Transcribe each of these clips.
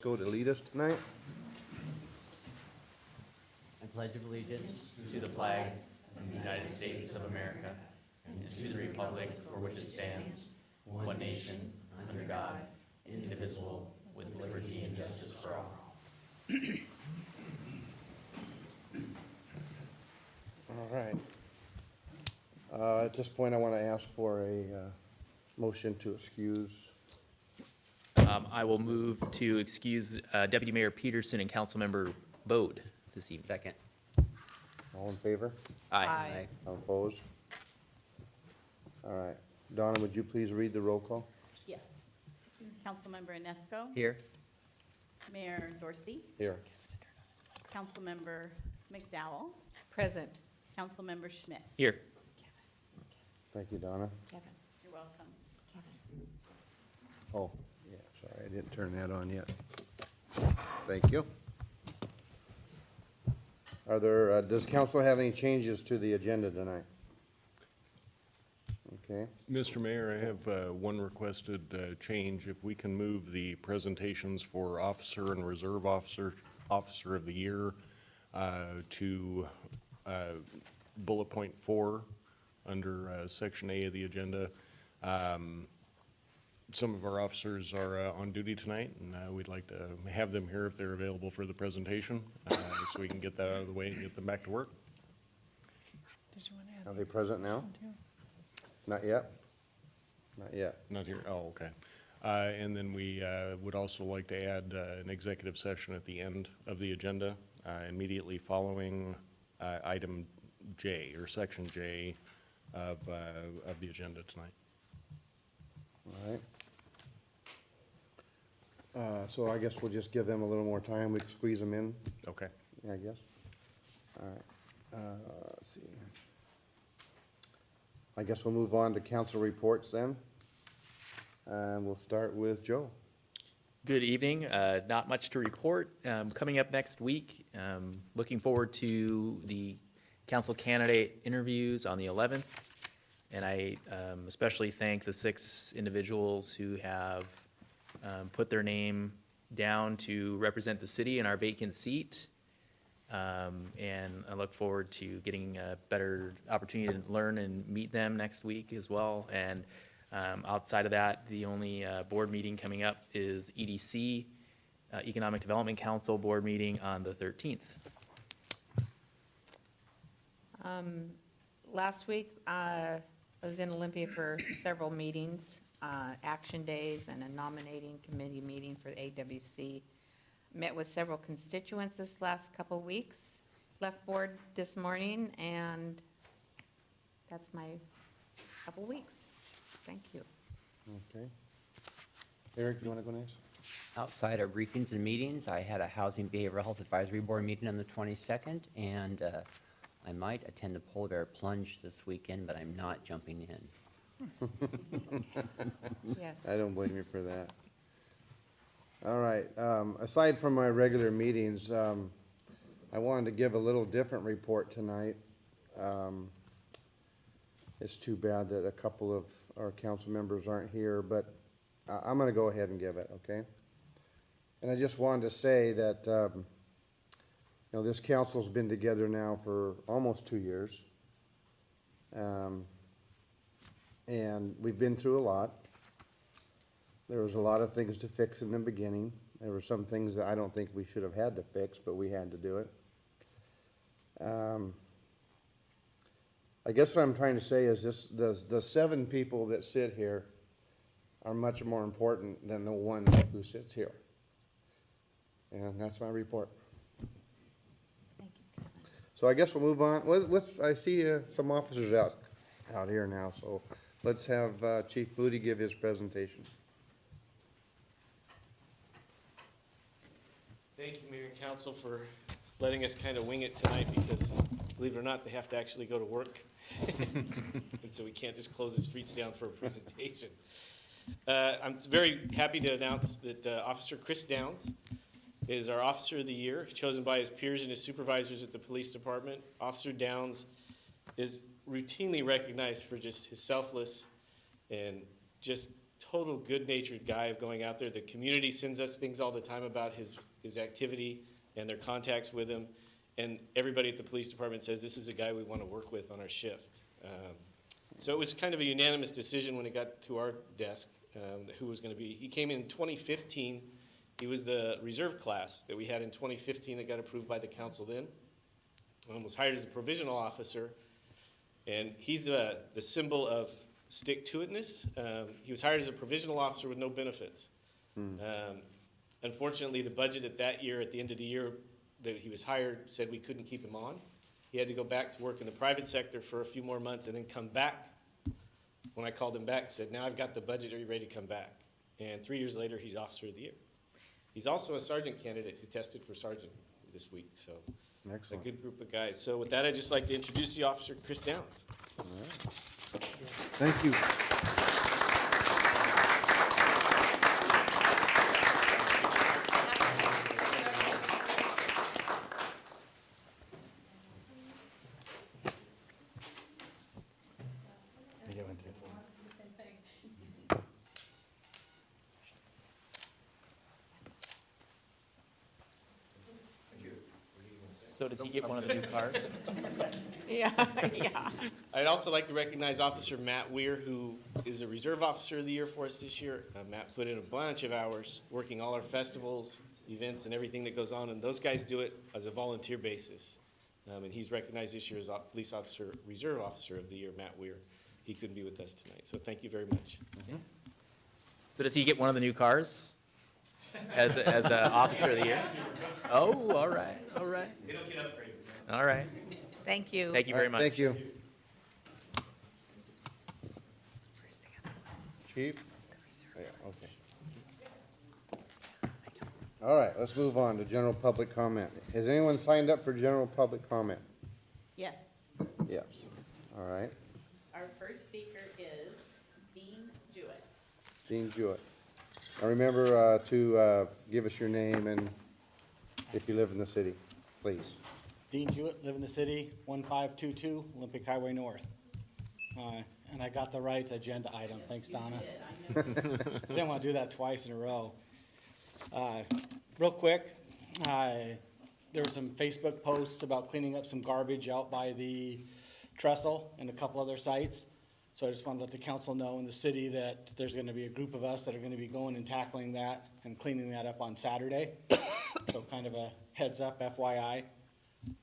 Go to lead us tonight. I pledge allegiance to the flag of the United States of America and to the republic for which it stands, one nation, under God, indivisible, with liberty and justice for all. All right. At this point, I want to ask for a motion to excuse. I will move to excuse Deputy Mayor Peterson and Councilmember Bode this evening. Second. All in favor? Aye. All opposed? All right. Donna, would you please read the roll call? Yes. Councilmember Inesco. Here. Mayor Dorsey. Here. Councilmember McDowell. Present. Councilmember Schmidt. Here. Thank you, Donna. You're welcome. Oh, yeah, sorry, I didn't turn that on yet. Thank you. Are there, does council have any changes to the agenda tonight? Okay, Mr. Mayor, I have one requested change. If we can move the presentations for officer and reserve officer of the year to bullet point 4 under section A of the agenda. Some of our officers are on duty tonight, and we'd like to have them here if they're available for the presentation, so we can get that out of the way and get them back to work. Did you want to add? are they present now? Not yet? Not yet. Not here, oh, okay. And then we would also like to add an executive session at the end of the agenda, immediately following item J, or section J of the agenda tonight. All right. So I guess we'll just give them a little more time. We can squeeze them in, Okay. I guess. All right. Let's see. I guess we'll move on to council reports then. And we'll start with Joe. Good evening. Not much to report. Coming up next week, looking forward to the council candidate interviews on the 11th. And I especially thank the 6 individuals who have put their name down to represent the city in our vacant seat. And I look forward to getting a better opportunity to learn and meet them next week as well. And outside of that, the only board meeting coming up is EDC, Economic Development Council board meeting on the 13th. Last week, I was in Olympia for several meetings, action days and a nominating committee meeting for the AWC. Met with several constituents this last couple weeks. Left board this morning, and that's my couple weeks. Thank you. Okay. Eric, you want to go next? Outside of briefings and meetings, I had a Housing Behavioral Health Advisory Board meeting on the 22nd, and I might attend the polar bear plunge this weekend, but I'm not jumping in. Yes. I don't blame you for that. All right, aside from my regular meetings, I wanted to give a little different report tonight. It's too bad that a couple of our council members aren't here, but I'm gonna go ahead and give it, okay? And I just wanted to say that, you know, this council's been together now for almost 2 years. And we've been through a lot. There was a lot of things to fix in the beginning. There were some things that I don't think we should have had to fix, but we had to do it. I guess what I'm trying to say is this, the 7 people that sit here are much more important than the one who sits here. And that's my report. Thank you, Kevin. So I guess we'll move on. Let's I see some officers out here now, so let's have Chief Booty give his presentation. Thank you, Mayor and Council, for letting us kind of wing it tonight, because believe it or not, they have to actually go to work. And so we can't just close the streets down for a presentation. I'm very happy to announce that Officer Chris Downs is our Officer of the Year, chosen by his peers and his supervisors at the police department. Officer Downs is routinely recognized for just his selfless and just total good-natured guy of going out there. The community sends us things all the time about his activity and their contacts with him. And everybody at the police department says, this is a guy we want to work with on our shift. So it was kind of a unanimous decision when it got to our desk, who was going to be. He came in 2015. He was the reserve class that we had in 2015 that got approved by the council then. Was hired as a provisional officer. And he's the symbol of stick-to-itness. He was hired as a provisional officer with no benefits. Unfortunately, the budget at that year, at the end of the year that he was hired, said we couldn't keep him on. He had to go back to work in the private sector for a few more months and then come back. When I called him back, said, now I've got the budget, are you ready to come back? And 3 years later, he's Officer of the Year. He's also a sergeant candidate who tested for sergeant this week, so a Excellent. good group of guys. So with that, I'd just like to introduce the officer, Chris Downs. Thank you. So does he get one of the new cars? Yeah, yeah. I'd also like to recognize Officer Matt Weir, who is a Reserve Officer of the Year for us this year. Matt put in a bunch of hours working all our festivals, events, and everything that goes on, and those guys do it as a volunteer basis. And he's recognized this year as Police Officer, Reserve Officer of the Year, Matt Weir. He couldn't be with us tonight, so thank you very much. So does he get one of the new cars as a officer of the year? Oh, all right, all right. They don't get upgraded. All right. Thank you. Thank you very much. Thank you. Chief? Yeah, okay. All right, let's move on to general public comment. Has anyone signed up for general public comment? Yes. Yes. All right. Our first speaker is Dean Jewett. Dean Jewett. Now remember to give us your name and if you live in the city, please. Dean Jewett, live in the city, 1522 Olympic Highway North. And I got the right agenda item, thanks Donna. Didn't want to do that twice in a row. Real quick, there were some Facebook posts about cleaning up some garbage out by the trestle and a couple other sites. So I just want to let the council know in the city that there's going to be a group of us that are going to be going and tackling that and cleaning that up on Saturday. So kind of a heads up, FYI.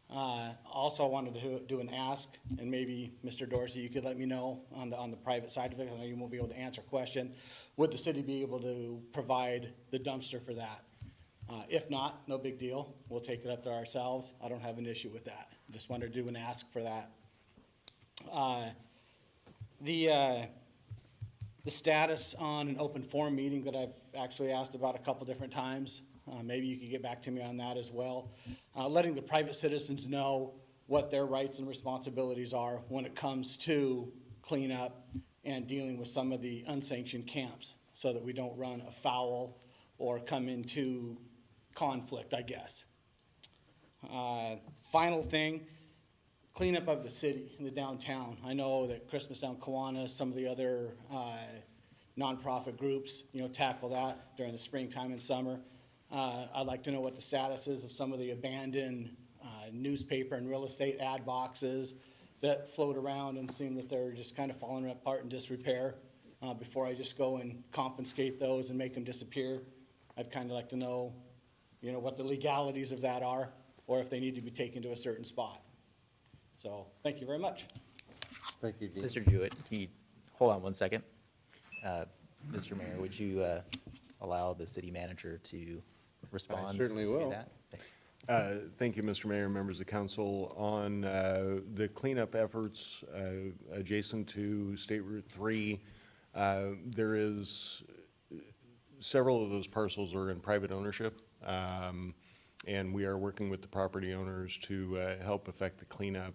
Also wanted to do an ask, and maybe Mr. Dorsey, you could let me know on the private side of it, I know you won't be able to answer a question. Would the city be able to provide the dumpster for that? If not, no big deal. We'll take it up to ourselves. I don't have an issue with that. Just wanted to do an ask for that. The status on an open forum meeting that I've actually asked about a couple different times, maybe you could get back to me on that as well. Letting the private citizens know what their rights and responsibilities are when it comes to cleanup and dealing with some of the unsanctioned camps so that we don't run afoul or come into conflict, I guess. Final thing, cleanup of the city and the downtown. I know that Christmas Down Kiwanis, some of the other nonprofit groups, tackle that during the springtime and summer. I'd like to know what the status is of some of the abandoned newspaper and real estate ad boxes that float around and seem that they're just kind of falling apart in disrepair. Before I just go and confiscate those and make them disappear, I'd kind of like to know, what the legalities of that are, or if they need to be taken to a certain spot. So, thank you very much. Thank you, Dean. Mr. Jewett, hold on one second. Mr. Mayor, would you allow the city manager to respond? certainly to will. that? Thank you, Mr. Mayor, members of council. On the cleanup efforts adjacent to State Route 3, there is several of those parcels are in private ownership, and we are working with the property owners to help effect the cleanup.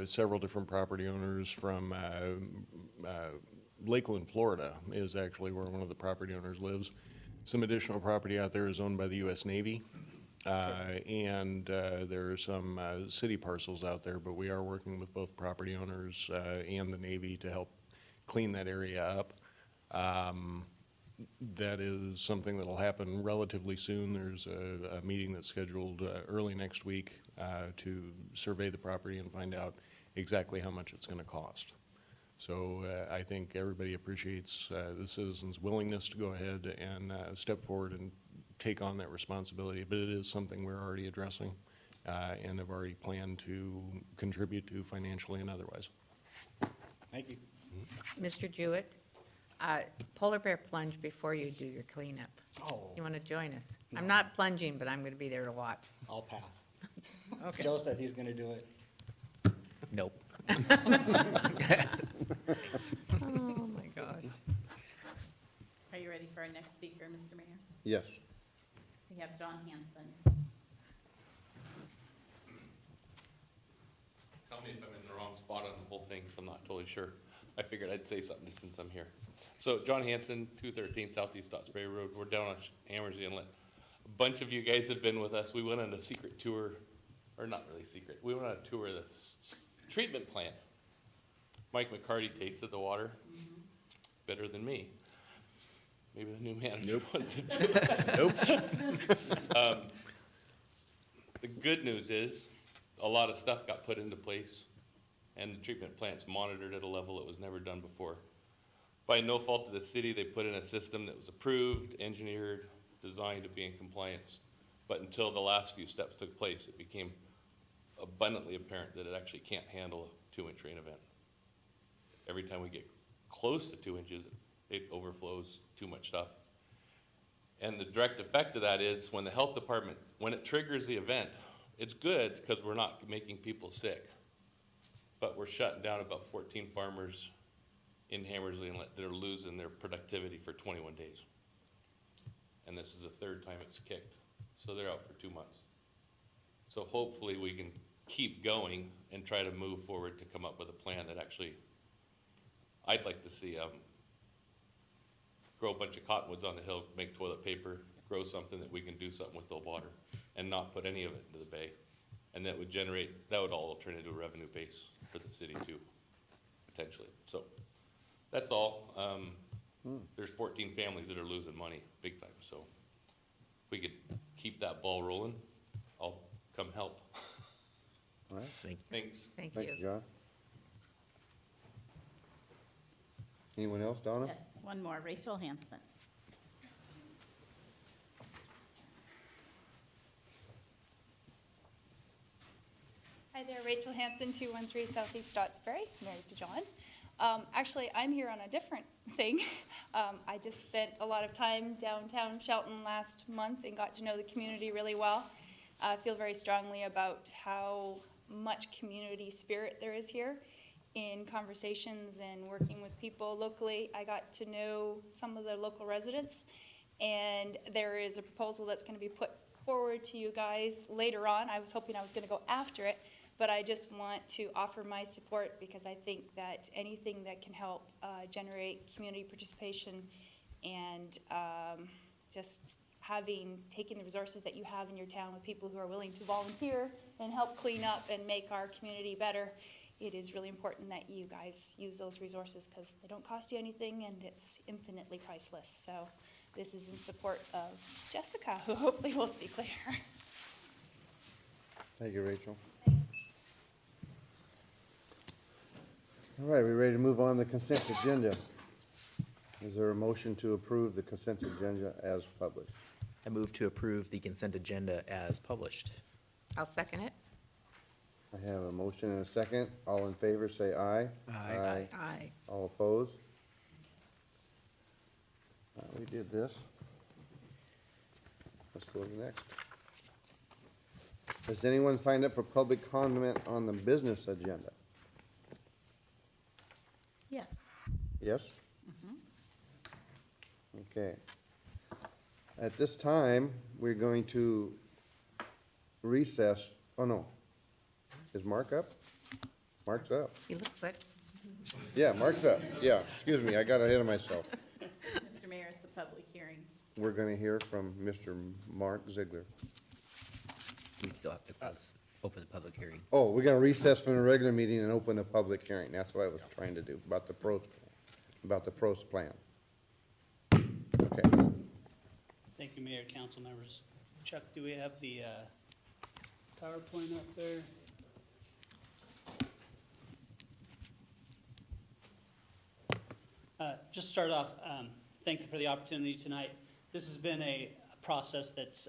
Several different property owners from Lakeland, Florida is actually where one of the property owners lives. Some additional property out there is owned by the U.S. Navy. And there are some city parcels out there, but we are working with both property owners and the Navy to help clean that area up. That is something that'll happen relatively soon. There's a meeting that's scheduled early next week to survey the property and find out exactly how much it's gonna cost. So I think everybody appreciates the citizens' willingness to go ahead and step forward and take on that responsibility, but it is something we're already addressing and have already planned to contribute to financially and otherwise. Thank you. Mr. Jewett, polar bear plunge before you do your cleanup. Oh, You want to join us? I'm not plunging, but I'm going to be there to watch. I'll pass. Okay. Joe said he's gonna do it. Nope. Oh, my gosh. Are you ready for our next speaker, Mr. Mayor? Yes. We have John Hanson. Tell me if I'm in the wrong spot on the whole thing, 'cause I'm not totally sure. I figured I'd say something just since I'm here. So John Hanson, 213 Southeast Dotsbury Road. We're down on Hammers Inlet. A bunch of you guys have been with us. We went on a secret tour, or not really secret. We went on a tour of the treatment plant. Mike McCarty tasted the water better than me. Maybe the new manager wants to do that. Nope. The good news is, a lot of stuff got put into place, and the treatment plant's monitored at a level that was never done before. By no fault of the city, they put in a system that was approved, engineered, designed to be in compliance. But until the last few steps took place, it became abundantly apparent that it actually can't handle a 2-inch rain event. Every time we get close to 2 inches, it overflows too much stuff. And the direct effect of that is when the health department, when it triggers the event, it's good because we're not making people sick. But we're shutting down about 14 farmers in Hammersley Inlet that are losing their productivity for 21 days. And this is the third time it's kicked. So they're out for 2 months. So hopefully we can keep going and try to move forward to come up with a plan that actually, I'd like to see grow a bunch of cottonwoods on the hill, make toilet paper, grow something that we can do something with the water and not put any of it into the bay. And that would generate, that would all turn into a revenue base for the city too, potentially. So that's all. There's 14 families that are losing money big time. So if we could keep that ball rolling, I'll come help. All right. Thank you. Thanks. Thank Thank you, you. John. Anyone else, Donna? Yes, one more, Rachel Hanson. Hi there, Rachel Hanson, 213 Southeast Dotsbury, married to John. Actually, I'm here on a different thing. I just spent a lot of time downtown Shelton last month and got to know the community really well. I feel very strongly about how much community spirit there is here in conversations and working with people locally. I got to know some of the local residents, and there is a proposal that's going to be put forward to you guys later on. I was hoping I was going to go after it, but I just want to offer my support because I think that anything that can help generate community participation and just taking the resources that you have in your town with people who are willing to volunteer and help clean up and make our community better, it is really important that you guys use those resources because they don't cost you anything and it's infinitely priceless. So this is in support of Jessica, who hopefully will speak later. Thank you, Rachel. All right, we ready to move on to the consent agenda? Is there a motion to approve the consent agenda as published? I move to approve the consent agenda as published. I'll second it. I have a motion and a second. All in favor, say aye. Aye. Aye. All opposed? We did this. Let's go to the next. Has anyone signed up for public comment on the business agenda? Yes. Yes? Okay. At this time, we're going to recess. Oh, no. Is Mark up? Mark's up. He looks like, Yeah, Mark's up. Yeah, excuse me, I got ahead of myself. Mr. Mayor, it's a public hearing. We're gonna hear from Mr. Mark Ziegler. We still have to open the public hearing. Oh, we're gonna recess from the regular meeting and open a public hearing. That's what I was trying to do, about the PROST plan. Okay. Thank you, Mayor, council members. Chuck, do we have the PowerPoint up there? Just to start off, thank you for the opportunity tonight. This has been a process that's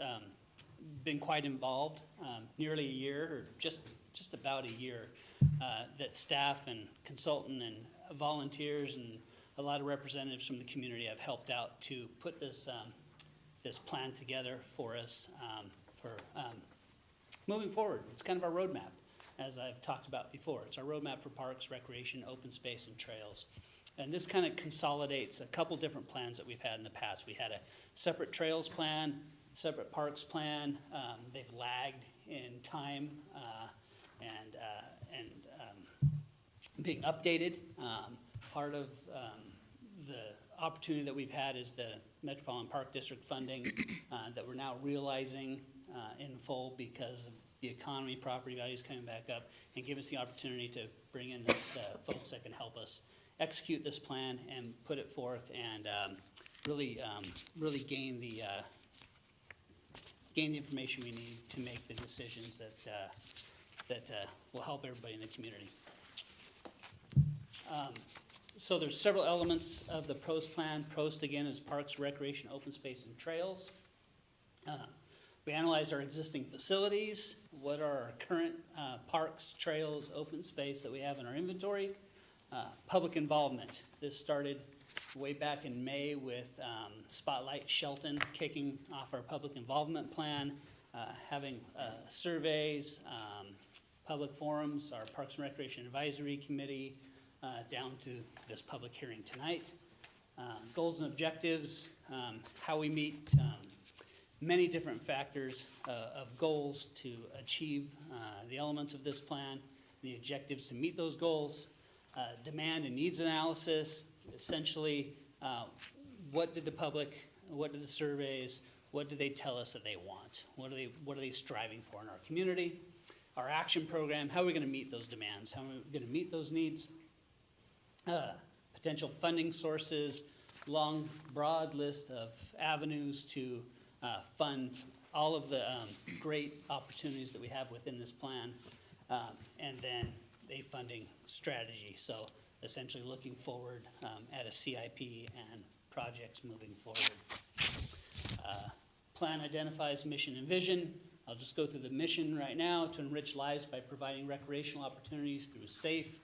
been quite involved, nearly a year, or just about a year, that staff and consultant and volunteers and a lot of representatives from the community have helped out to put this plan together for us for moving forward. It's kind of our roadmap, as I've talked about before. It's our roadmap for parks, recreation, open space, and trails. And this kind of consolidates a couple different plans that we've had in the past. We had a separate trails plan, separate parks plan. They've lagged in time and being updated. Part of the opportunity that we've had is the Metropolitan Park District funding that we're now realizing in full because of the economy, property values coming back up, and give us the opportunity to bring in the folks that can help us execute this plan and put it forth and really gain the information we need to make the decisions that will help everybody in the community. So there's several elements of the PROST plan. PROST, again, is Parks, Recreation, Open Space, and Trails. We analyzed our existing facilities. What are our current parks, trails, open space that we have in our inventory? Public involvement. This started way back in May with Spotlight Shelton kicking off our public involvement plan, having surveys, public forums, our Parks and Recreation Advisory Committee, down to this public hearing tonight. Goals and objectives, how we meet many different factors of goals to achieve the elements of this plan, the objectives to meet those goals. Demand and needs analysis, essentially, what did the public, what did the surveys, what do they tell us that they want? What are they striving for in our community? Our action program, how are we gonna meet those demands? How are we gonna meet those needs? Potential funding sources, long, broad list of avenues to fund all of the great opportunities that we have within this plan. And then a funding strategy, so essentially looking forward at a CIP and projects moving forward. Plan identifies mission and vision. I'll just go through the mission right now: to enrich lives by providing recreational opportunities through safe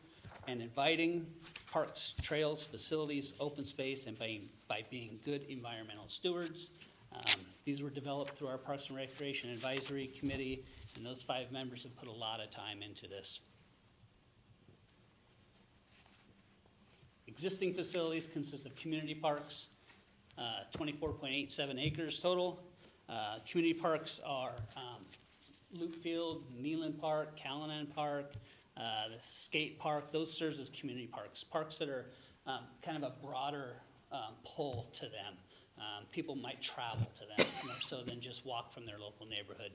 and inviting parks, trails, facilities, open space, and by being good environmental stewards. These were developed through our Parks and Recreation Advisory Committee, and those 5 members have put a lot of time into this. Existing facilities consist of community parks, 24.87 acres total. Community parks are Loop Field, Neeland Park, Callanan Park, the skate park. Those serve as community parks, parks that are kind of a broader pull to them. People might travel to them more so than just walk from their local neighborhood.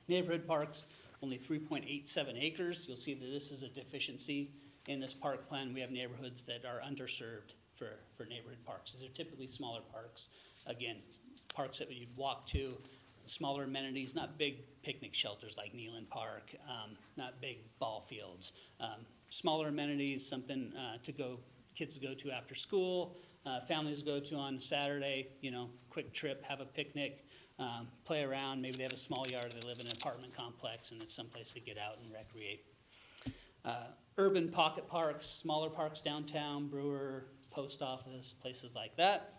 Neighborhood parks, only 3.87 acres. You'll see that this is a deficiency in this park plan. We have neighborhoods that are underserved for neighborhood parks. These are typically smaller parks. Again, parks that you'd walk to, smaller amenities, not big picnic shelters like Neeland Park, not big ball fields. Smaller amenities, something kids to go to after school, families go to on Saturday, quick trip, have a picnic, play around. Maybe they have a small yard, they live in an apartment complex, and it's someplace to get out and recreate. Urban pocket parks, smaller parks downtown, Brewer, post office, places like that.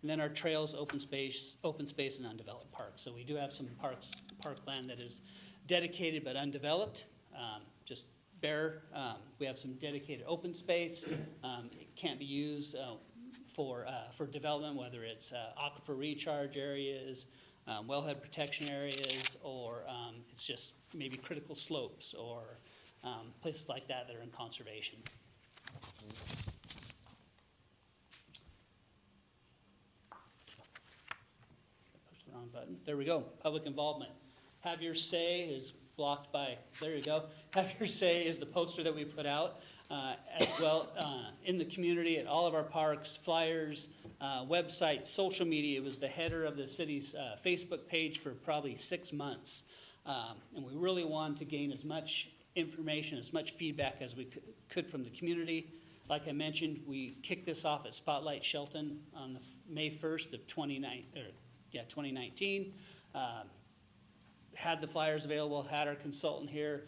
And then our trails, open space and undeveloped parks. So we do have some parkland that is dedicated but undeveloped, just bare. We have some dedicated open space. It can't be used for development, whether it's aquifer recharge areas, wellhead protection areas, or it's just maybe critical slopes or places like that that are in conservation. Push the wrong button. There we go. Public involvement. Have Your Say is blocked by, there you go. Have Your Say is the poster that we put out as well in the community at all of our parks, flyers, website, social media. It was the header of the city's Facebook page for probably 6 months. And we really wanted to gain as much information, as much feedback as we could from the community. Like I mentioned, we kicked this off at Spotlight Shelton on the May 1st of 2019. Had the flyers available, had our consultant here,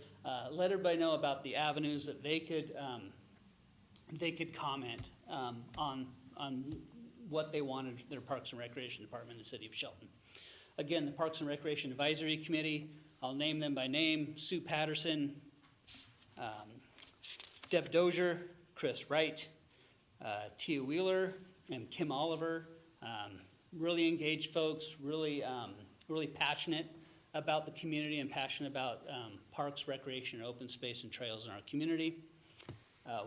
let everybody know about the avenues that they could comment on what they wanted their Parks and Recreation Department in the city of Shelton. Again, the Parks and Recreation Advisory Committee, I'll name them by name: Sue Patterson, Deb Dozier, Chris Wright, Tia Wheeler, and Kim Oliver. Really engaged folks, really passionate about the community and passionate about parks, recreation, and open space and trails in our community.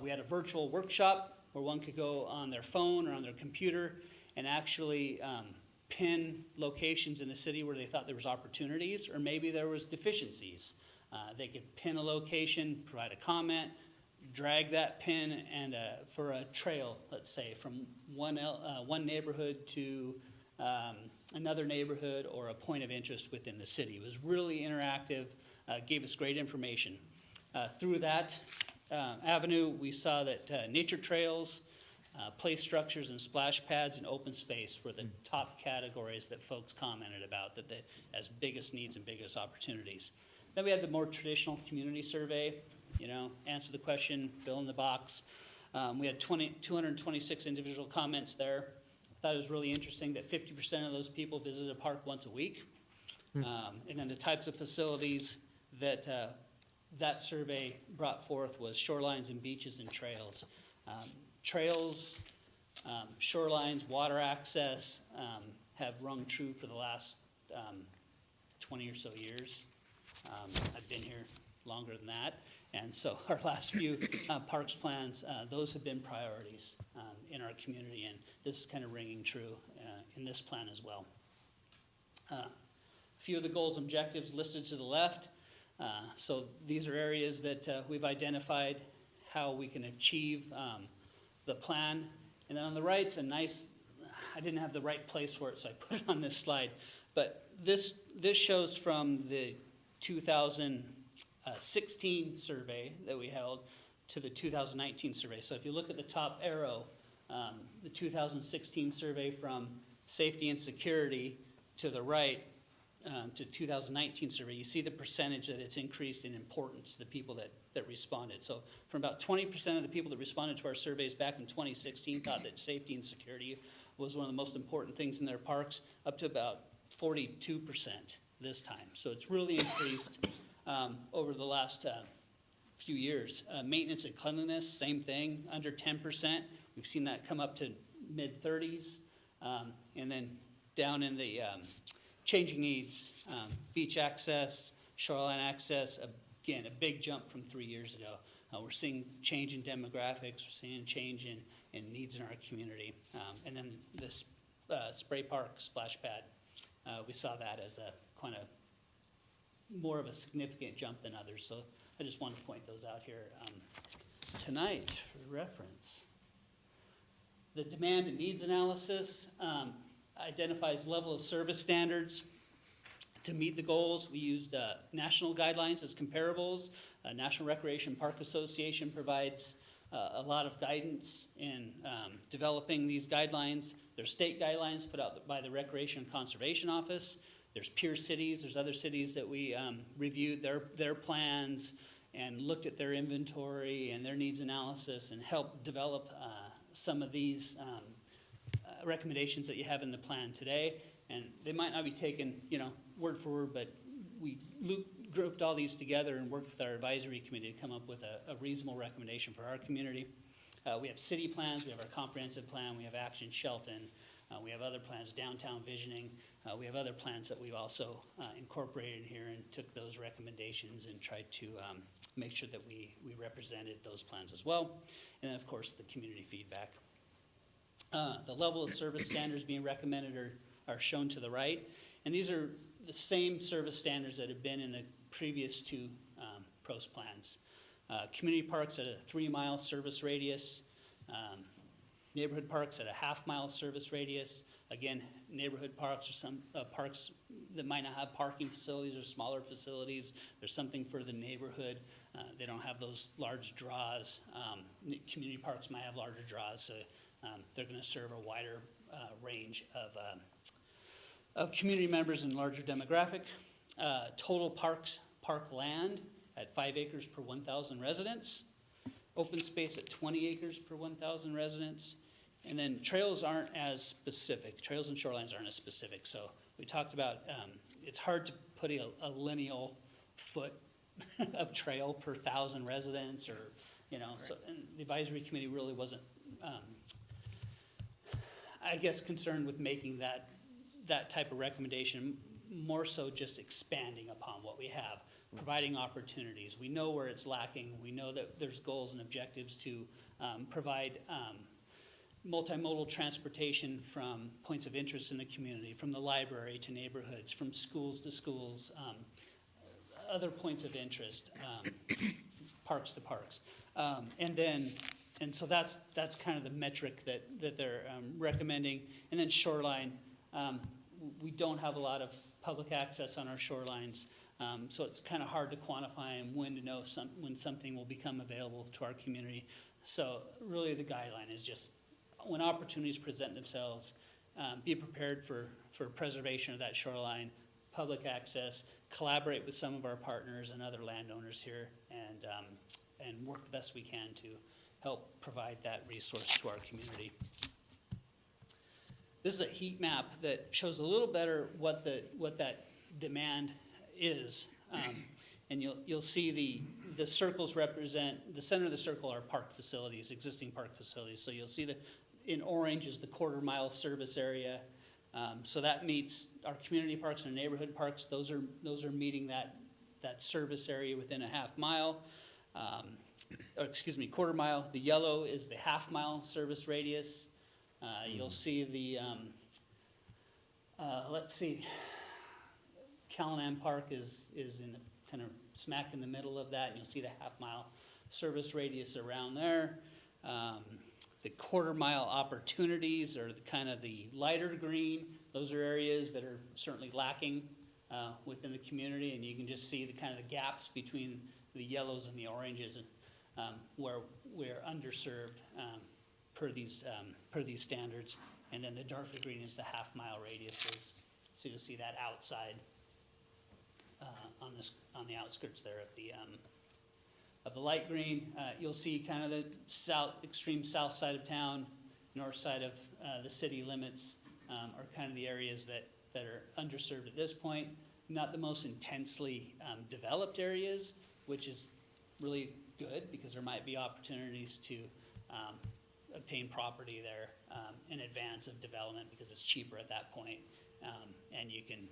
We had a virtual workshop where one could go on their phone or on their computer and actually pin locations in the city where they thought there was opportunities or maybe there was deficiencies. They could pin a location, provide a comment, drag that pin, and for a trail, let's say, from one neighborhood to another neighborhood or a point of interest within the city. It was really interactive, gave us great information. Through that avenue, we saw that nature trails, play structures and splash pads and open space were the top categories that folks commented about as biggest needs and biggest opportunities. Then we had the more traditional community survey, answer the question, fill in the box. We had 226 individual comments there. I thought it was really interesting that 50% of those people visited a park once a week. And then the types of facilities that that survey brought forth was shorelines and beaches and trails. Trails, shorelines, water access have rung true for the last 20 or so years. I've been here longer than that. And so our last few parks plans, those have been priorities in our community, and this is kind of ringing true in this plan as well. A few of the goals and objectives listed to the left. So these are areas that we've identified how we can achieve the plan. And then on the right, it's a nice, I didn't have the right place for it, so I put it on this slide. But this shows from the 2016 survey that we held to the 2019 survey. So if you look at the top arrow, the 2016 survey from safety and security to the right, to 2019 survey, you see the percentage that it's increased in importance, the people that responded. So from about 20% of the people that responded to our surveys back in 2016 thought that safety and security was one of the most important things in their parks, up to about 42% this time. So it's really increased over the last few years. Maintenance and cleanliness, same thing, under 10%. We've seen that come up to mid-30s. And then down in the changing needs, beach access, shoreline access, again, a big jump from 3 years ago. We're seeing change in demographics, we're seeing change in needs in our community. And then this spray park splash pad, we saw that as a kind of more of a significant jump than others. So I just wanted to point those out here tonight for reference. The demand and needs analysis identifies level of service standards. To meet the goals, we used national guidelines as comparables. National Recreation Park Association provides a lot of guidance in developing these guidelines. There's state guidelines put out by the Recreation and Conservation Office. There's peer cities, there's other cities that we reviewed their plans and looked at their inventory and their needs analysis and helped develop some of these recommendations that you have in the plan today. And they might not be taken, word for word, but we grouped all these together and worked with our advisory committee to come up with a reasonable recommendation for our community. We have city plans, we have our comprehensive plan, we have Action Shelton, we have other plans, downtown visioning. We have other plans that we've also incorporated here and took those recommendations and tried to make sure that we represented those plans as well. And then, of course, the community feedback. The level of service standards being recommended are shown to the right. And these are the same service standards that have been in the previous two PROST plans. Community parks at a 3-mile service radius. Neighborhood parks at a half-mile service radius. Again, neighborhood parks are some parks that might not have parking facilities or smaller facilities. There's something for the neighborhood. They don't have those large draws. Community parks might have larger draws, so they're going to serve a wider range of community members and larger demographic. Total park land at 5 acres per 1,000 residents. Open space at 20 acres per 1,000 residents. And then trails aren't as specific. Trails and shorelines aren't as specific. So we talked about, it's hard to put a lineal foot of trail per 1,000 residents, or, you know, so, and the advisory committee really wasn't, I guess, concerned with making that type of recommendation, more so just expanding upon what we have, providing opportunities. We know where it's lacking. We know that there's goals and objectives to provide multimodal transportation from points of interest in the community, from the library to neighborhoods, from schools to schools, other points of interest, parks to parks. And so that's kind of the metric that they're recommending. And then shoreline, we don't have a lot of public access on our shorelines, so it's kind of hard to quantify and when to know when something will become available to our community. So really the guideline is just when opportunities present themselves, be prepared for preservation of that shoreline, public access, collaborate with some of our partners and other landowners here, and work the best we can to help provide that resource to our community. This is a heat map that shows a little better what that demand is. And you'll see the circles represent, the center of the circle are park facilities, existing park facilities. So you'll see in orange is the quarter-mile service area. So that meets our community parks and neighborhood parks. Those are meeting that service area within a half mile. Or excuse me, quarter mile. The yellow is the half-mile service radius. You'll see the, let's see, Callanan Park is in the, kind of smack in the middle of that, and you'll see the half-mile service radius around there. The quarter-mile opportunities are kind of the lighter green. Those are areas that are certainly lacking within the community, and you can just see the kind of the gaps between the yellows and the oranges, where we're underserved per these standards. And then the darker green is the half-mile radiuses. So you'll see that outside on the outskirts there of the light green. You'll see kind of the extreme south side of town, north side of the city limits are kind of the areas that are underserved at this point. Not the most intensely developed areas, which is really good because there might be opportunities to obtain property there in advance of development because it's cheaper at that point, and you can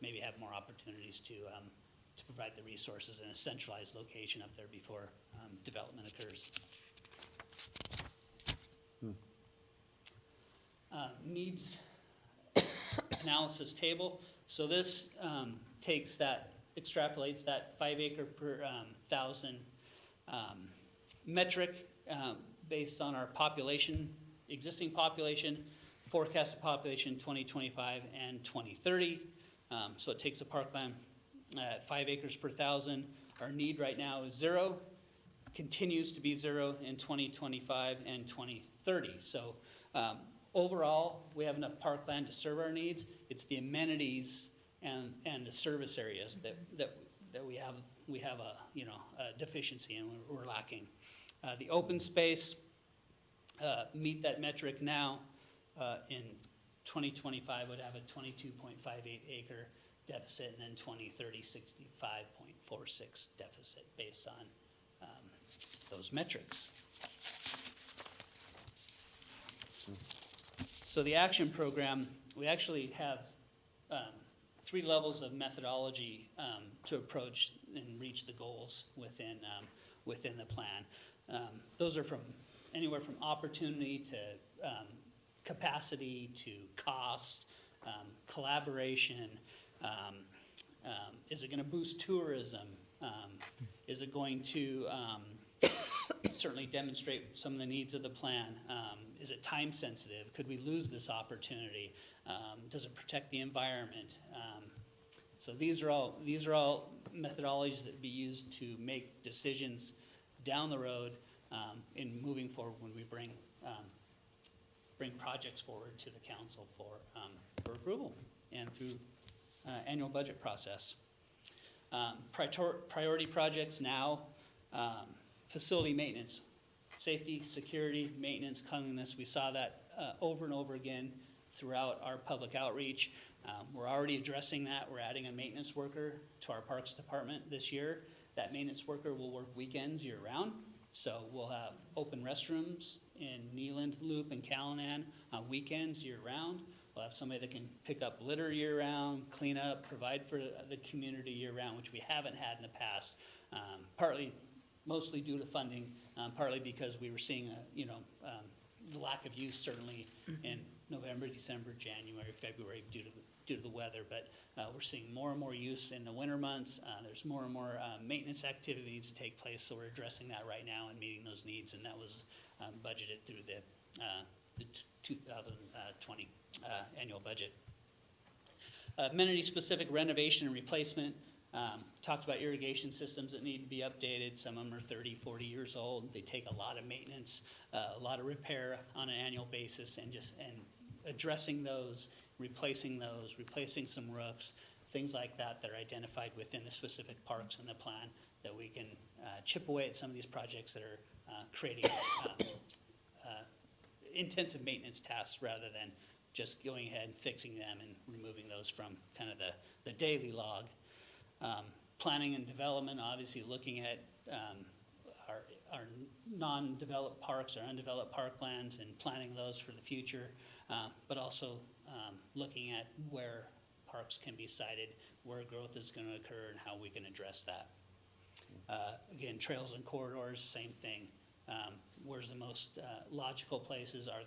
maybe have more opportunities to provide the resources in a centralized location up there before development occurs. Needs analysis table. So this extrapolates that 5 acre per 1,000 metric based on our population, existing population, forecasted population 2025 and 2030. So it takes a parkland at 5 acres per 1,000. Our need right now is 0, continues to be 0 in 2025 and 2030. So overall, we have enough parkland to serve our needs. It's the amenities and the service areas that we have a deficiency and we're lacking. The open space meet that metric now. In 2025 would have a 22.58 acre deficit, and then 2030 65.46 deficit based on those metrics. So the action program, we actually have 3 levels of methodology to approach and reach the goals within the plan. Those are from anywhere from opportunity to capacity to cost, collaboration. Is it going to boost tourism? Is it going to certainly demonstrate some of the needs of the plan? is it time sensitive? Could we lose this opportunity? Does it protect the environment? So these are all methodologies that be used to make decisions down the road in moving forward when we bring projects forward to the council for approval and through annual budget process. Priority projects now, facility maintenance, safety, security, maintenance, cleanliness. We saw that over and over again throughout our public outreach. We're already addressing that. We're adding a maintenance worker to our Parks Department this year. That maintenance worker will work weekends year-round. So we'll have open restrooms in Neeland, Loop, and Callanan on weekends year-round. We'll have somebody that can pick up litter year-round, clean up, provide for the community year-round, which we haven't had in the past. Mostly due to funding, partly because we were seeing the lack of use certainly in November, December, January, February due to the weather. But we're seeing more and more use in the winter months. There's more and more maintenance activities to take place, so we're addressing that right now and meeting those needs, and that was budgeted through the 2020 annual budget. Amenity-specific renovation and replacement. Talked about irrigation systems that need to be updated. Some of them are 30, 40 years old. They take a lot of maintenance, a lot of repair on an annual basis, and addressing those, replacing some roofs, things like that that are identified within the specific parks and the plan that we can chip away at some of these projects that are creating intensive maintenance tasks rather than just going ahead and fixing them and removing those from kind of the daily log. Planning and development, obviously looking at our non-developed parks, our undeveloped parklands, and planning those for the future, but also looking at where parks can be sited, where growth is going to occur, and how we can address that. Again, trails and corridors, same thing. Where's the most logical places? Are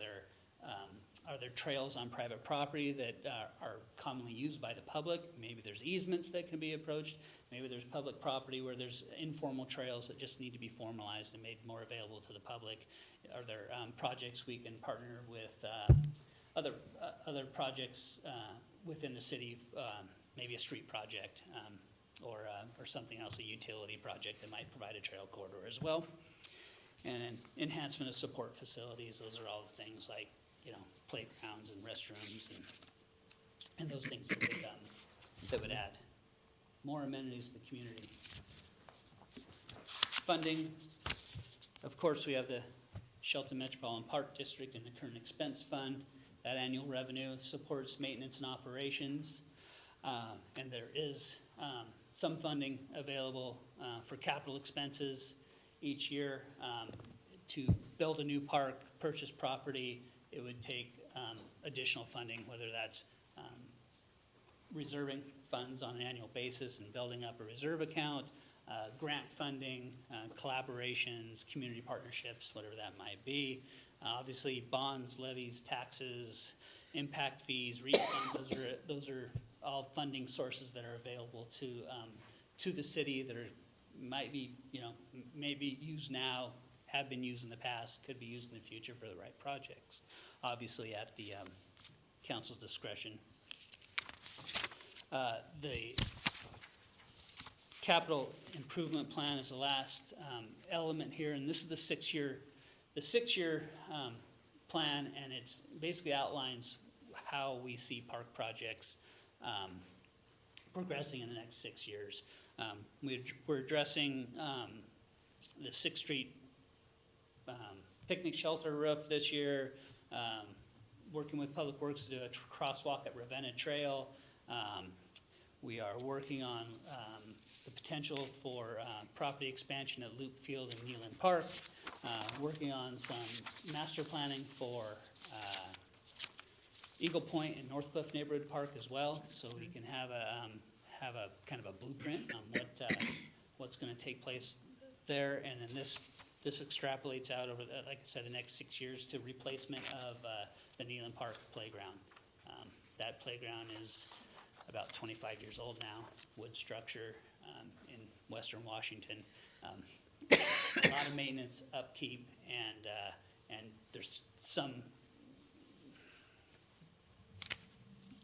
there trails on private property that are commonly used by the public? Maybe there's easements that can be approached. Maybe there's public property where there's informal trails that just need to be formalized and made more available to the public. Are there projects we can partner with other projects within the city, maybe a street project or something else, a utility project that might provide a trail corridor as well. And then enhancement of support facilities. Those are all the things like, playgrounds and restrooms and those things that would add more amenities to the community. Funding, of course, we have the Shelton Metropolitan Park District and the current expense fund. That annual revenue supports maintenance and operations. And there is some funding available for capital expenses each year. To build a new park, purchase property, it would take additional funding, whether that's reserving funds on an annual basis and building up a reserve account, grant funding, collaborations, community partnerships, whatever that might be. Obviously, bonds, levies, taxes, impact fees, refunds, those are all funding sources that are available to the city that might be, maybe used now, have been used in the past, could be used in the future for the right projects. Obviously at the council's discretion. The capital improvement plan is the last element here, and this is the six-year plan, and it's basically outlines how we see park projects progressing in the next 6 years. We're addressing the 6th Street picnic shelter roof this year, working with Public Works to do a crosswalk at Ravenna Trail. We are working on the potential for property expansion at Loop Field and Neeland Park, working on some master planning for Eagle Point and Northcliff Neighborhood Park as well, so we can have a kind of a blueprint on what's going to take place there. And then this extrapolates out over, like I said, the next 6 years to replacement of the Neeland Park playground. That playground is about 25 years old now, wood structure in western Washington. A lot of maintenance, upkeep, and there's some,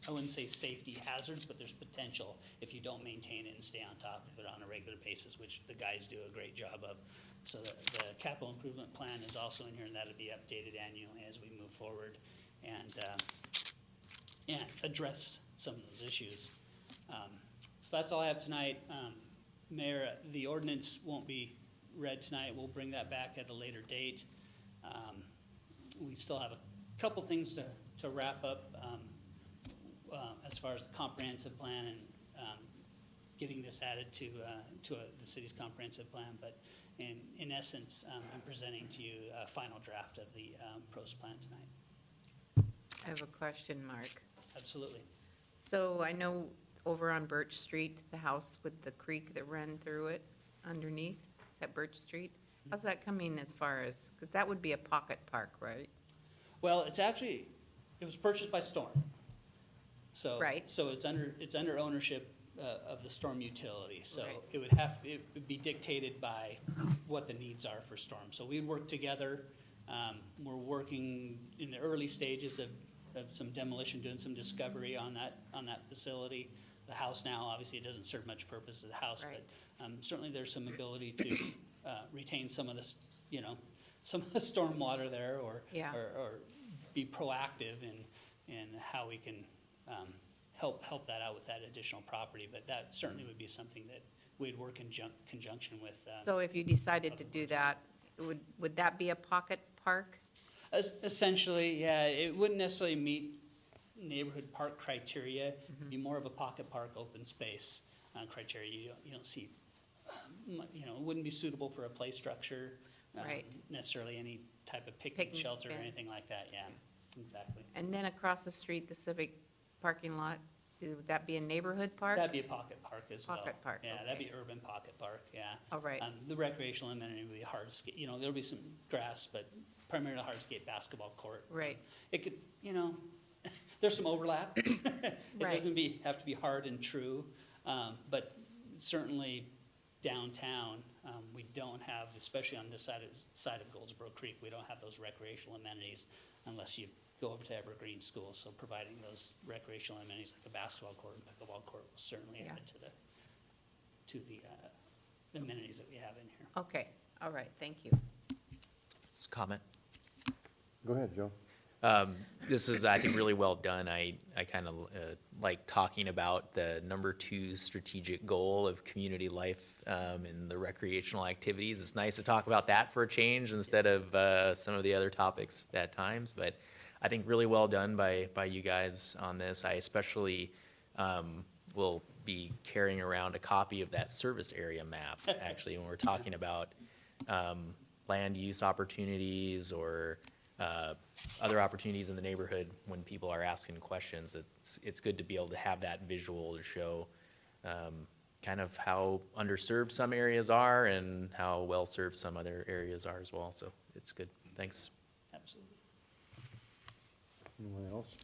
I wouldn't say safety hazards, but there's potential if you don't maintain it and stay on top of it on a regular basis, which the guys do a great job of. So the capital improvement plan is also in here, and that'll be updated annually as we move forward and address some of those issues. So that's all I have tonight. Mayor, the ordinance won't be read tonight. We'll bring that back at a later date. We still have a couple things to wrap up as far as the comprehensive plan and getting this added to the city's comprehensive plan. But in essence, I'm presenting to you a final draft of the PROST plan tonight. I have a question, Mark. Absolutely. So I know over on Birch Street, the house with the creek that ran through it underneath, is that Birch Street? How's that coming as far as, because that would be a pocket park, right? Well, it was purchased by Storm. So, Right. So it's under ownership of the Storm utility. So Right. it would be dictated by what the needs are for Storm. So we'd work together. We're working in the early stages of some demolition, doing some discovery on that facility. The house now, obviously, it doesn't serve much purpose as a house, Right. but certainly there's some ability to retain some of this, some of the storm water there, or Yeah. or be proactive in how we can help that out with that additional property. But that certainly would be something that we'd work in conjunction with. So if you decided to do that, would that be a pocket park? Essentially, yeah, it wouldn't necessarily meet neighborhood park criteria. It'd be more of a pocket park, open space criteria. You don't see, it wouldn't be suitable for a play structure. Right. Necessarily any type of picnic Picnic, shelter or yeah. anything like that, yeah, exactly. And then across the street, the civic parking lot, would that be a neighborhood park? That'd be a pocket park as well. Pocket park, Yeah, that'd okay. be urban pocket park, yeah. All right. The recreational amenity would be hard skate, there'll be some grass, but primarily hard skate basketball court. Right. It could, there's some overlap. It Right. doesn't have to be hard and true, but certainly downtown, we don't have, especially on this side of Goldsboro Creek, we don't have those recreational amenities unless you go over to Evergreen School. So providing those recreational amenities like a basketball court and pickleball court will certainly Yeah. add to the amenities that we have in here. Okay, all right, thank you. Just a comment. Go ahead, Joe. This is, I think, really well done. I kind of like talking about the number 2 strategic goal of community life and the recreational activities. It's nice to talk about that for a change instead of some of the other topics at times, but I think really well done by you guys on this. I especially will be carrying around a copy of that service area map, actually, when we're talking about land use opportunities or other opportunities in the neighborhood when people are asking questions. It's good to be able to have that visual to show kind of how underserved some areas are and how well-served some other areas are as well. So it's good. Thanks. Absolutely. Anyone else?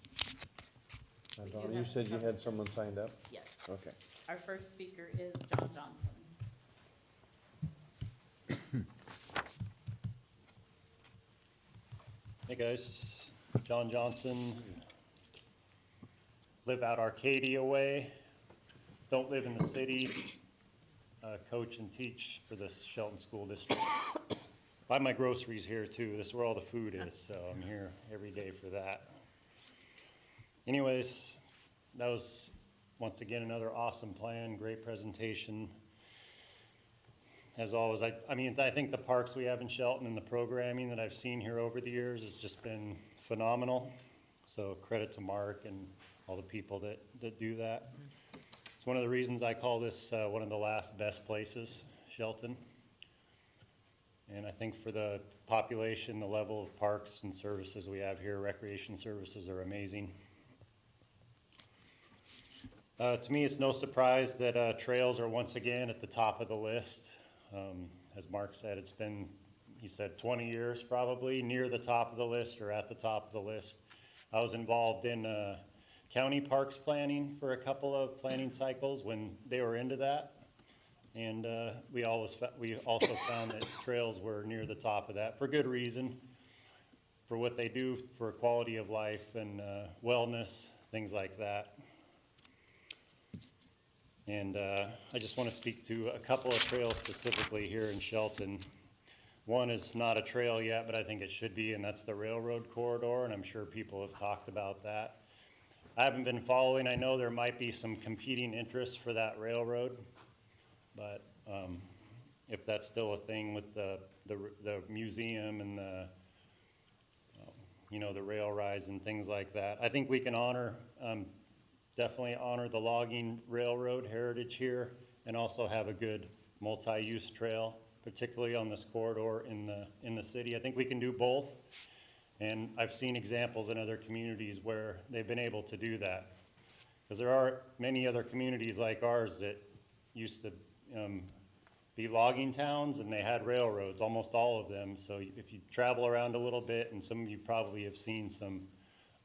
We do Donna, you have said you some- had someone signed up? Yes. Okay. Our first speaker is John Johnson. Hey guys, John Johnson. Live out Arcadia way. Don't live in the city. Coach and teach for the Shelton School District. Buy my groceries here too. This is where all the food is, so I'm here every day for that. Anyways, that was once again another awesome plan, great presentation. As always, I think the parks we have in Shelton and the programming that I've seen here over the years has just been phenomenal. So credit to Mark and all the people that do that. It's one of the reasons I call this one of the last best places, Shelton. And I think for the population, the level of parks and services we have here, recreation services are amazing. To me, it's no surprise that trails are once again at the top of the list. As Mark said, it's been, he said 20 years probably, near the top of the list or at the top of the list. I was involved in county parks planning for a couple of planning cycles when they were into that. And we also found that trails were near the top of that for good reason. for what they do for quality of life and wellness, things like that. And I just want to speak to a couple of trails specifically here in Shelton. One is not a trail yet, but I think it should be, and that's the railroad corridor, and I'm sure people have talked about that. I haven't been following. I know there might be some competing interests for that railroad, but if that's still a thing with the museum and the, you know, the rail rides and things like that. I think we can definitely honor the logging railroad heritage here and also have a good multi-use trail, particularly on this corridor in the city. I think we can do both. And I've seen examples in other communities where they've been able to do that. Because there are many other communities like ours that used to be logging towns, and they had railroads, almost all of them. So if you travel around a little bit, and some of you probably have seen some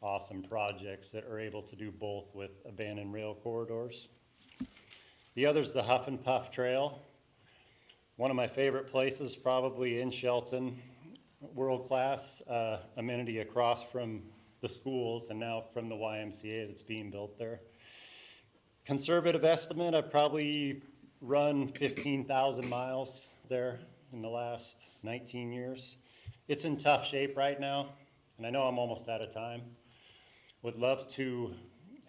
awesome projects that are able to do both with abandoned rail corridors. The other's the Huff and Puff Trail. One of my favorite places probably in Shelton. World-class amenity across from the schools and now from the YMCA that's being built there. Conservative estimate, I've probably run 15,000 miles there in the last 19 years. It's in tough shape right now, and I know I'm almost out of time. Would love to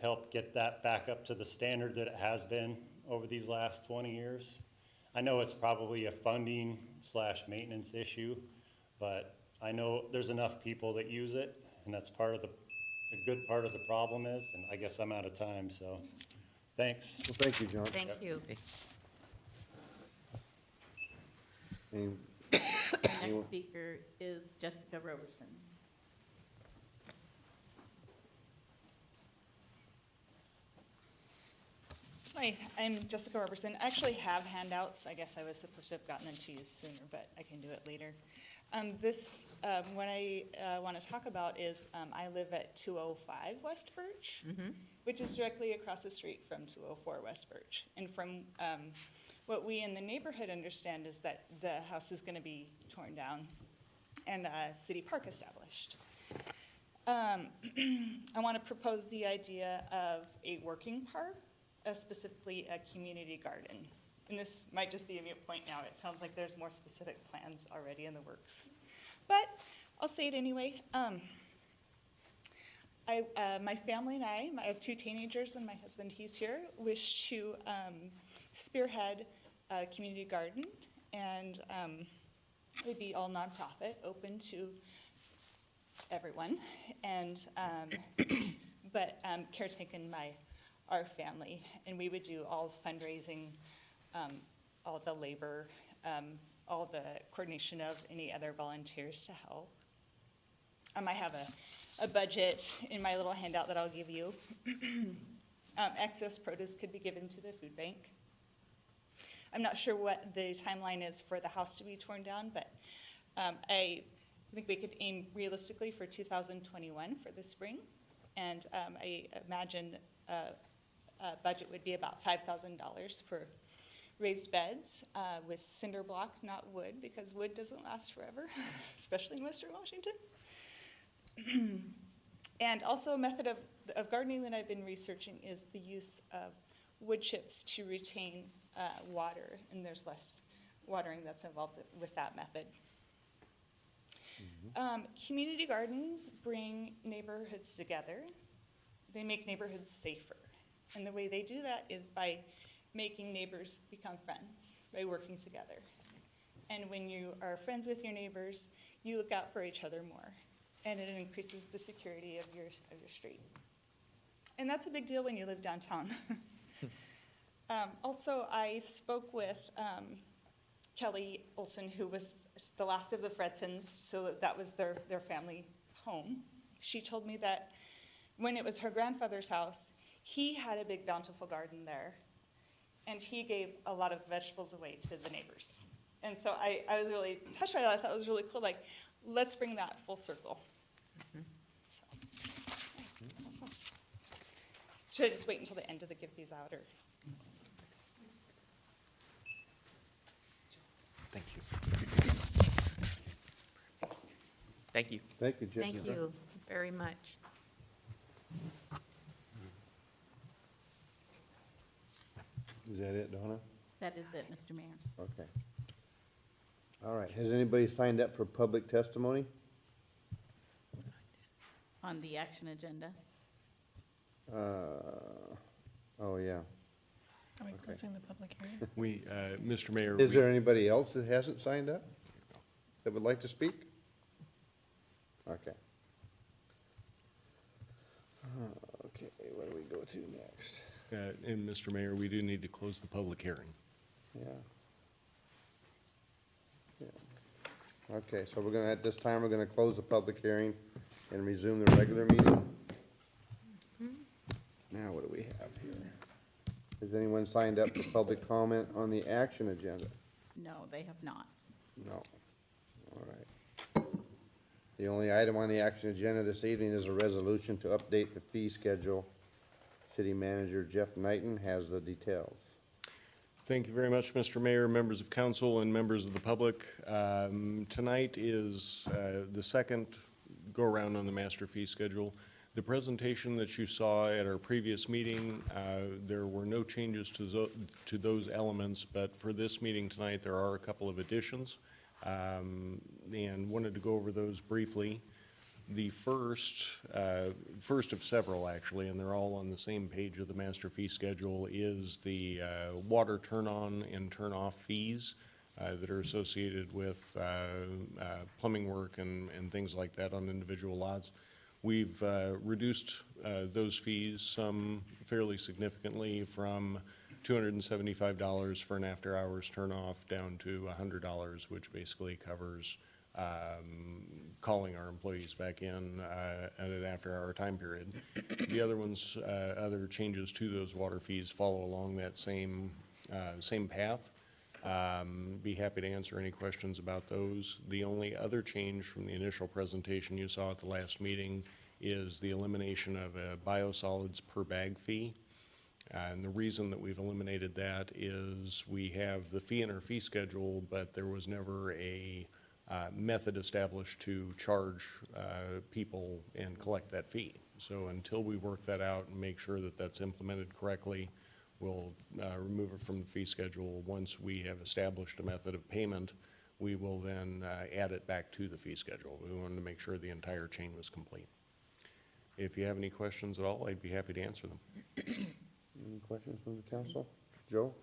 help get that back up to the standard that it has been over these last 20 years. I know it's probably a funding / maintenance issue, but I know there's enough people that use it, and that's part of a good part of the problem is, and I guess I'm out of time, so thanks. Well, thank you, John. Thank you. Any- Next speaker is Jessica Roberson. Hi, I'm Jessica Roberson. I actually have handouts. I guess I was supposed to have gotten them to you sooner, but I can do it later. What I want to talk about is I live at 205 West Birch, which is directly across the street from 204 West Birch. And from what we in the neighborhood understand is that the house is going to be torn down and a city park established. I want to propose the idea of a working park, specifically a community garden. And this might just be a moot point now. It sounds like there's more specific plans already in the works. But I'll say it anyway. My family and I have 2 teenagers and my husband, he's here, wish to spearhead a community garden. And it would be all nonprofit, open to everyone. And but caretaken by our family. And we would do all fundraising, all the labor, all the coordination of any other volunteers to help. I have a budget in my little handout that I'll give you. Excess produce could be given to the food bank. I'm not sure what the timeline is for the house to be torn down, but I think we could aim realistically for 2021 for the spring. And I imagine a budget would be about $5,000 for raised beds with cinder block, not wood, because wood doesn't last forever, especially in Western Washington. And also a method of gardening that I've been researching is the use of wood chips to retain water, and there's less watering that's involved with that method. Community gardens bring neighborhoods together. They make neighborhoods safer. And the way they do that is by making neighbors become friends, by working together. And when you are friends with your neighbors, you look out for each other more. And it increases the security of your street. And that's a big deal when you live downtown. Also, I spoke with Kelly Olson, who was the last of the Fredsons, so that was their family home. She told me that when it was her grandfather's house, he had a big bountiful garden there, and he gave a lot of vegetables away to the neighbors. And so I was really touched by that. I thought it was really cool. Like, let's bring that full circle. So, that's all. Should I just wait until the end to give these out, or? Thank you. Thank you. Thank you, Jeff. Thank you very much. Is that it, Donna? That is it, Mr. Mayor. Okay. All right, has anybody signed up for public testimony? On the action agenda. Oh, yeah. Are we closing the public hearing? We, Mr. Mayor. Is there anybody else that hasn't signed up that would like to speak? Okay. Okay, where do we go to next? And Mr. Mayor, we do need to close the public hearing. Yeah. Yeah. Okay, so we're gonna, at this time, we're gonna close the public hearing and resume the regular meeting. Now, what do we have here? Has anyone signed up for public comment on the action agenda? No, they have not. No. All right. The only item on the action agenda this evening is a resolution to update the fee schedule. City Manager Jeff Knighton has the details. Thank you very much, Mr. Mayor, members of council, and members of the public. Tonight is the second go-around on the master fee schedule. The presentation that you saw at our previous meeting, there were no changes to those elements, but for this meeting tonight, there are a couple of additions, and wanted to go over those briefly. The first of several, actually, and they're all on the same page of the master fee schedule, is the water turn-on and turn-off fees that are associated with plumbing work and things like that on individual lots. We've reduced those fees, some fairly significantly, from $275 for an after-hours turn-off down to $100, which basically covers calling our employees back in at an after-hour time period. The other ones, other changes to those water fees follow along that same path. Be happy to answer any questions about those. The only other change from the initial presentation you saw at the last meeting is the elimination of a biosolids per bag fee. And the reason that we've eliminated that is we have the fee in our fee schedule, but there was never a method established to charge people and collect that fee. So until we work that out and make sure that that's implemented correctly, we'll remove it from the fee schedule. Once we have established a method of payment, we will then add it back to the fee schedule. We wanted to make sure the entire chain was complete. If you have any questions at all, I'd be happy to answer them. Any questions from the council? Joe?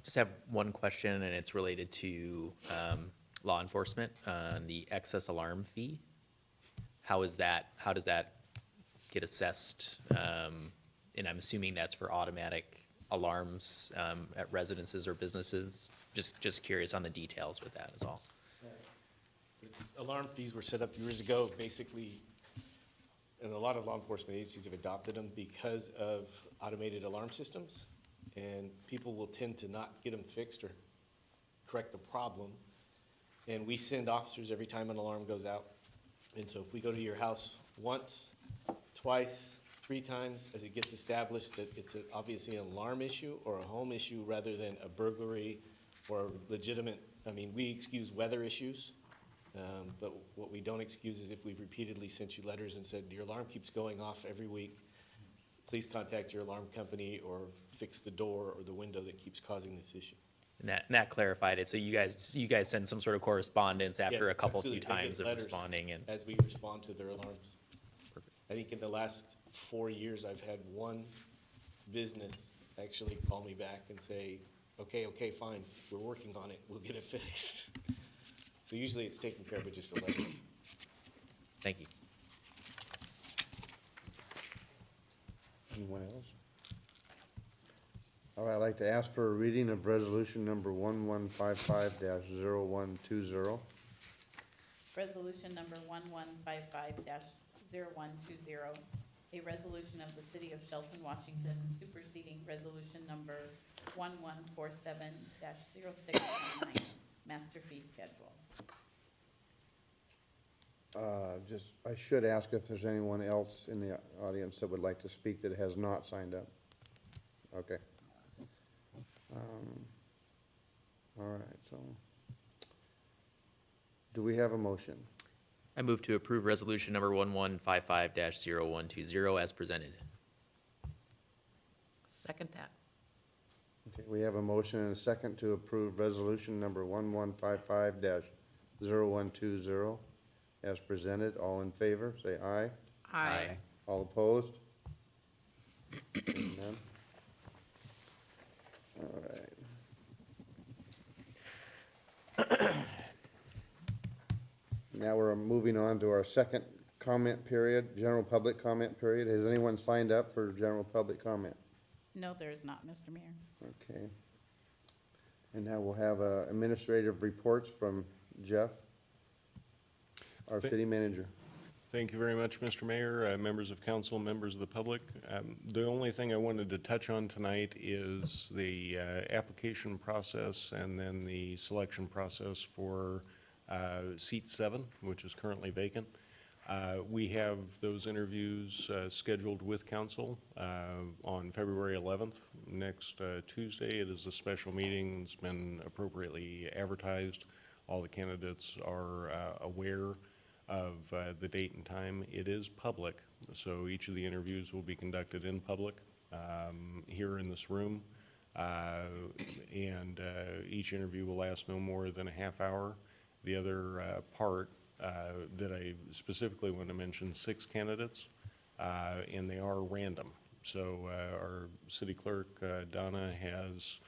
Just have one question, and it's related to law enforcement on the excess alarm fee. How does that get assessed? And I'm assuming that's for automatic alarms at residences or businesses. Just curious on the details with that is all. Alarm fees were set up years ago, basically, and a lot of law enforcement agencies have adopted them because of automated alarm systems. And people will tend to not get them fixed or correct the problem. And we send officers every time an alarm goes out. And so if we go to your house once, twice, 3 times, as it gets established that it's obviously an alarm issue or a home issue rather than a burglary or a legitimate, we excuse weather issues. But what we don't excuse is if we've repeatedly sent you letters and said, your alarm keeps going off every week, please contact your alarm company or fix the door or the window that keeps causing this issue. And that clarified it. So you guys send some sort of correspondence after Yes, a couple few absolutely. They get times of letters responding and. as we respond to their alarms. I think in the last 4 years, I've had one business actually call me back and say, okay, fine, we're working on it, we'll get it fixed. So usually it's taken care of with just a letter. Thank you. Anyone else? All right, I'd like to ask for a reading of resolution number 1155-0120. Resolution number 1155-0120, a resolution of the City of Shelton, Washington, superseding resolution number 1147-0619, master fee schedule. I should ask if there's anyone else in the audience that would like to speak that has not signed up. Okay. All right, so do we have a motion? I move to approve resolution number 1155-0120 as presented. Second that. Okay, we have a motion and a second to approve resolution number 1155-0120 as presented. All in favor, say aye. Aye. All opposed? None? All right. Now we're moving on to our second comment period, general public comment period. Has anyone signed up for general public comment? No, there is not, Mr. Mayor. Okay. And now we'll have administrative reports from Jeff, our city manager. Thank you very much, Mr. Mayor, members of council, members of the public. The only thing I wanted to touch on tonight is the application process and then the selection process for seat 7, which is currently vacant. We have those interviews scheduled with council on February 11th, next Tuesday. It is a special meeting. It's been appropriately advertised. All the candidates are aware of the date and time. It is public, so each of the interviews will be conducted in public here in this room. And each interview will last no more than a half hour. The other part that I specifically want to mention, 6 candidates, and they are random. So our city clerk, Donna, has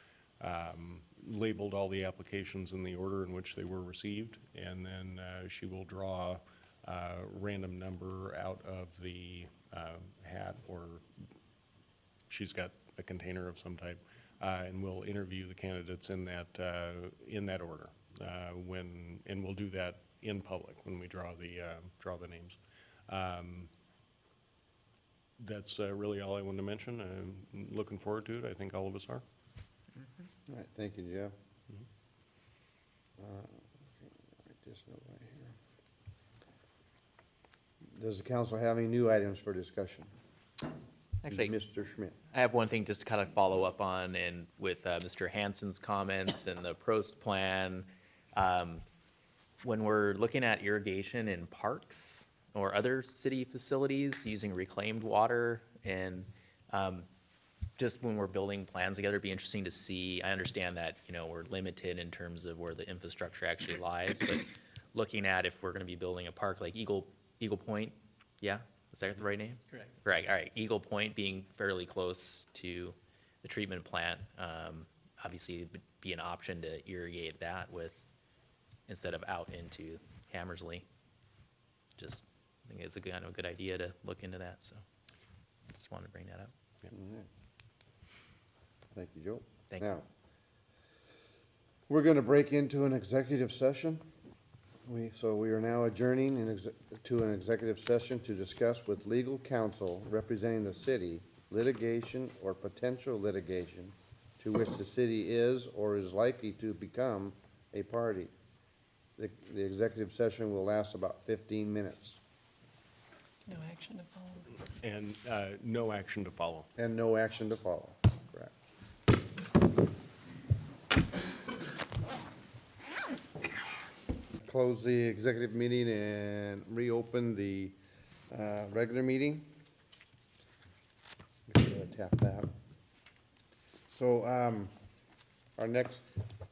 labeled all the applications in the order in which they were received, and then she will draw a random number out of the hat, or she's got a container of some type, and we'll interview the candidates in that order. And we'll do that in public when we draw the names. That's really all I wanted to mention. I'm looking forward to it. I think all of us are. All right, thank you, Jeff. Write this note right here. Does the council have any new items for discussion? Actually, Mr. Schmidt. I have one thing just to kind of follow up on, and with Mr. Hansen's comments and the PROST plan. When we're looking at irrigation in parks or other city facilities using reclaimed water, and just when we're building plans together, it'd be interesting to see. I understand that, we're limited in terms of where the infrastructure actually lies, but looking at if we're going to be building a park like Eagle Point, yeah? Is that the right name? Correct. Right, all right. Eagle Point being fairly close to the treatment plant, obviously it would be an option to irrigate that instead of out into Hammersley. Just, I think it's a good idea to look into that, so just wanted to bring that up. All right. Thank you, Joe. Thank you. Now, we're going to break into an executive session. So we are now adjourning to an executive session to discuss with legal counsel representing the city litigation or potential litigation to which the city is or is likely to become a party. The executive session will last about 15 minutes. No action to follow. And no action to follow. And no action to follow, correct. Close the executive meeting and reopen the regular meeting. Tap that. So our next,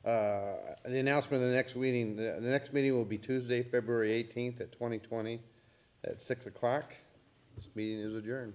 the announcement of the next meeting, the next meeting will be Tuesday, February 18th at 2020 at 6 o'clock. This meeting is adjourned.